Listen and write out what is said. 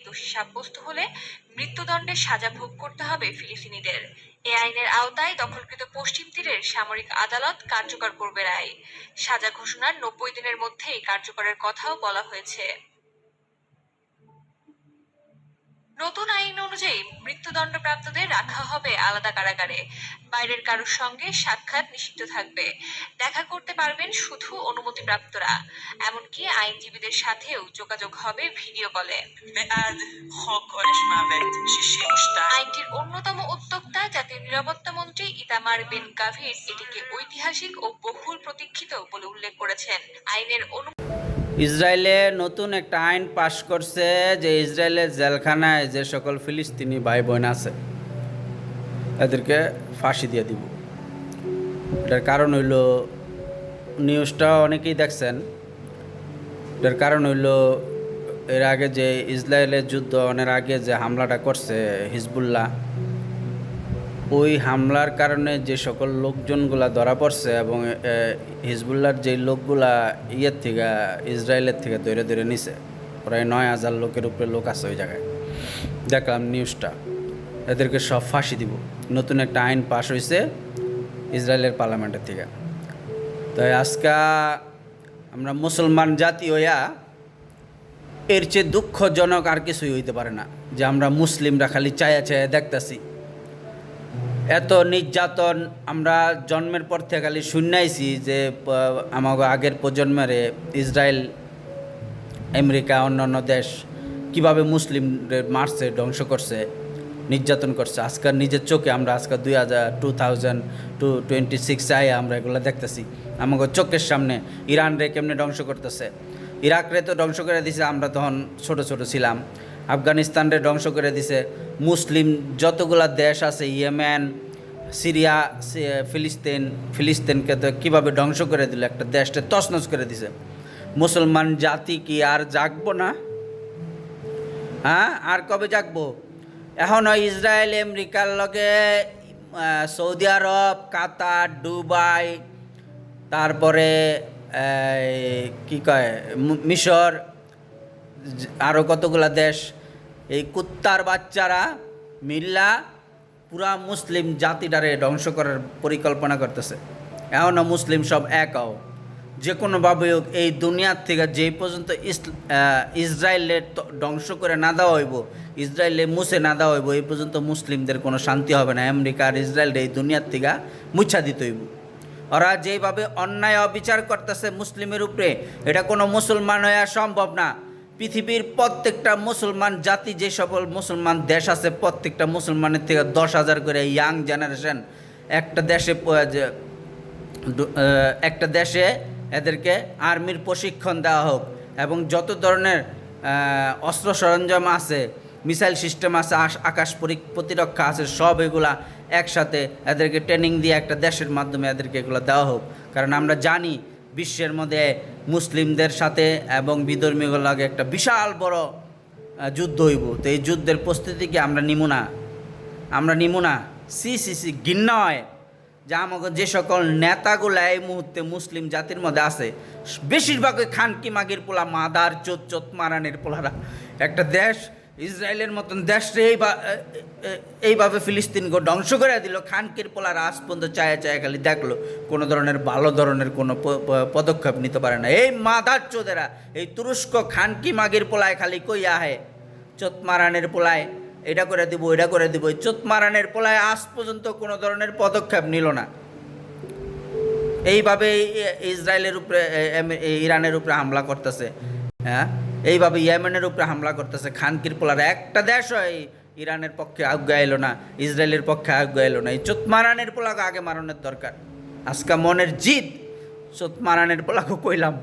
দোষী সাব্যস্ত হলে মৃত্যুদণ্ডের সাজা ভোগ করতে হবে ফিলিস্তিনিদের। এ আইনের আওতায় দখলকৃত পশ্চিম তীরের সামরিক আদালত কার্যকর করবে রায়। সাজা ঘোষণার ৯০ দিনের মধ্যেই কার্যকরের কথাও বলা হয়েছে। নতুন আইন অনুযায়ী মৃত্যুদণ্ডপ্রাপ্তদের রাখা হবে আলাদা কারাগারে। বাইরের কারোর সঙ্গে সাক্ষাৎ নিষিদ্ধ থাকবে। দেখা করতে পারবেন শুধু অনুমতিপ্রাপ্তরা। এমনকি আইনজীবীদের সাথেও যোগাযোগ হবে ভিডিও কলে। আইনটির অন্যতম উদ্যোক্তা জাতীয় নিরাপত্তা মন্ত্রী ইতামার বেন গাভির এটিকে ঐতিহাসিক ও বহুল প্রতীক্ষিত বলে উল্লেখ করেছেন। আইনের ইসরায়েলে নতুন একটা আইন পাশ করছে যে ইসরায়েলের জেলখানায় যে সকল ফিলিস্তিনি ভাই বোন আছে এদেরকে ফাঁসি দিয়ে দিব। এটার কারণ হইল, নিউজটা অনেকেই দেখছেন, এটার কারণ হইল এর আগে যে ইসরায়েলের যুদ্ধ অনেক আগে যে হামলাটা করছে হিজবুল্লাহ, ওই হামলার কারণে যে সকল লোকজনগুলা ধরা পড়ছে এবং হিজবুল্লাহর যে লোকগুলা ইয়ের থেকে ইসরায়েলের থেকে ধরে ধরে নিছে, প্রায় ৯,০০০ লোকের উপরে লোক আছে ওই জায়গায়। দেখলাম নিউজটা, এদেরকে সব ফাঁসি দিব। নতুন একটা আইন পাশ হয়েছে ইসরায়েলের পার্লামেন্টের থেকে। তাই আজকে আমরা মুসলমান জাতি হইয়া এর চেয়ে দুঃখজনক আর কিছুই হইতে পারে না যে আমরা মুসলিমরা খালি চায়া চায়া দেখতেছি। এত নির্যাতন আমরা জন্মের পর থেকে খালি শুনাইছি যে আমাকে আগের প্রজন্মের ইসরায়েল, আমেরিকা, অন্যান্য দেশ কিভাবে মুসলিমদের মারছে, ধ্বংস করছে, নির্যাতন করছে। আজকাল নিজের চোখে আমরা আজকাল 2026 আয়ে আমরা এগুলো দেখতেছি আমাকে চোখের সামনে। ইরান রে কেমনে ধ্বংস করতেছে, ইরাক রে তো ধ্বংস করে দিছে, আমরা তখন ছোট ছোট ছিলাম। আফগানিস্তান রে ধ্বংস করে দিছে। মুসলিম যতগুলা দেশ আছে, ইয়েমেন, সিরিয়া, ফিলিস্তিনকে তো কীভাবে ধ্বংস করে দিল, একটা দেশটা তছনছ করে দিছে। মুসলমান জাতি কি আর জাগবো না? হ্যাঁ, আর কবে জাগবো? এখনও ইসরায়েল, আমেরিকার লগে সৌদি আরব, কাতার, দুবাই, তারপরে কি কয় মিশর, আরও কতগুলা দেশ, এই কুত্তার বাচ্চারা মিল্লা পুরা মুসলিম জাতিটারে ধ্বংস করার পরিকল্পনা করতেছে। এখনও মুসলিম সব একও, যে কোনোভাবে হোক এই দুনিয়ার থেকে যেই পর্যন্ত ইসরায়েলের ধ্বংস করে না দেওয়া হইব, ইসরায়েলে মুছে না দেওয়া হইব, এই পর্যন্ত মুসলিমদের কোনো শান্তি হবে না। আমেরিকা আর ইসরায়েল এই দুনিয়ার থেকে মুছা দিতে হইব। ওরা যেইভাবে অন্যায় অবিচার করতেছে মুসলিমের উপরে, এটা কোনো মুসলমান হওয়া সম্ভব না। পৃথিবীর প্রত্যেকটা মুসলমান জাতি, যে সকল মুসলমান দেশ আছে, প্রত্যেকটা মুসলমানের থেকে 10,000 করে ইয়াং জেনারেশন একটা দেশে এদেরকে আর্মির প্রশিক্ষণ দেওয়া হোক এবং যত ধরনের অস্ত্র সরঞ্জাম আছে, মিসাইল সিস্টেম আছে, আকাশ প্রতিরক্ষা আছে, সব এগুলা একসাথে এদেরকে ট্রেনিং দিয়ে একটা দেশের মাধ্যমে এদেরকে এগুলো দেওয়া হোক। কারণ আমরা জানি বিশ্বের মধ্যে মুসলিমদের সাথে এবং বিধর্মীগুলোর লাগে একটা বিশাল বড় যুদ্ধ হইব। তো এই যুদ্ধের প্রস্তুতি কি আমরা নিমু না? সি ঘৃণা হয় যে আমাকে যে সকল নেতাগুলো এই মুহূর্তে মুসলিম জাতির মধ্যে আছে, বেশিরভাগই খানকি মাগির পোলা, মাদার চোত মারানের পোলারা। একটা দেশ ইসরায়েলের মতন দেশে এইভাবে ফিলিস্তিনকে ধ্বংস করে দিল, খানকির পোলারা আজ পর্যন্ত চায়া খালি দেখলো, কোনো ধরনের ভালো ধরনের কোনো পদক্ষেপ নিতে পারে না। এই মাদার চোদেরা, এই তুরস্ক খানকি মাগির পোলায় খালি কই আহে চোত মারানের পোলায় এটা করে দিব, ওইটা করে দিব। এই চোত মারানের পোলায় আজ পর্যন্ত কোনো ধরনের পদক্ষেপ নিল না। এইভাবে ইসরায়েলের উপরে, ইরানের উপরে হামলা করতেছে, হ্যাঁ, এইভাবে ইয়েমেনের উপরে হামলা করতেছে। খানকির পোলারা একটা দেশ হয় ইরানের পক্ষে আজ্ঞা এলো না, ইসরায়েলের পক্ষে আজ্ঞা এলো না। এই চোত মারানের পোলাকে আগে মারানোর দরকার। আজকে মনের জিদ, চোত মারানের পোলাকে কইলাম।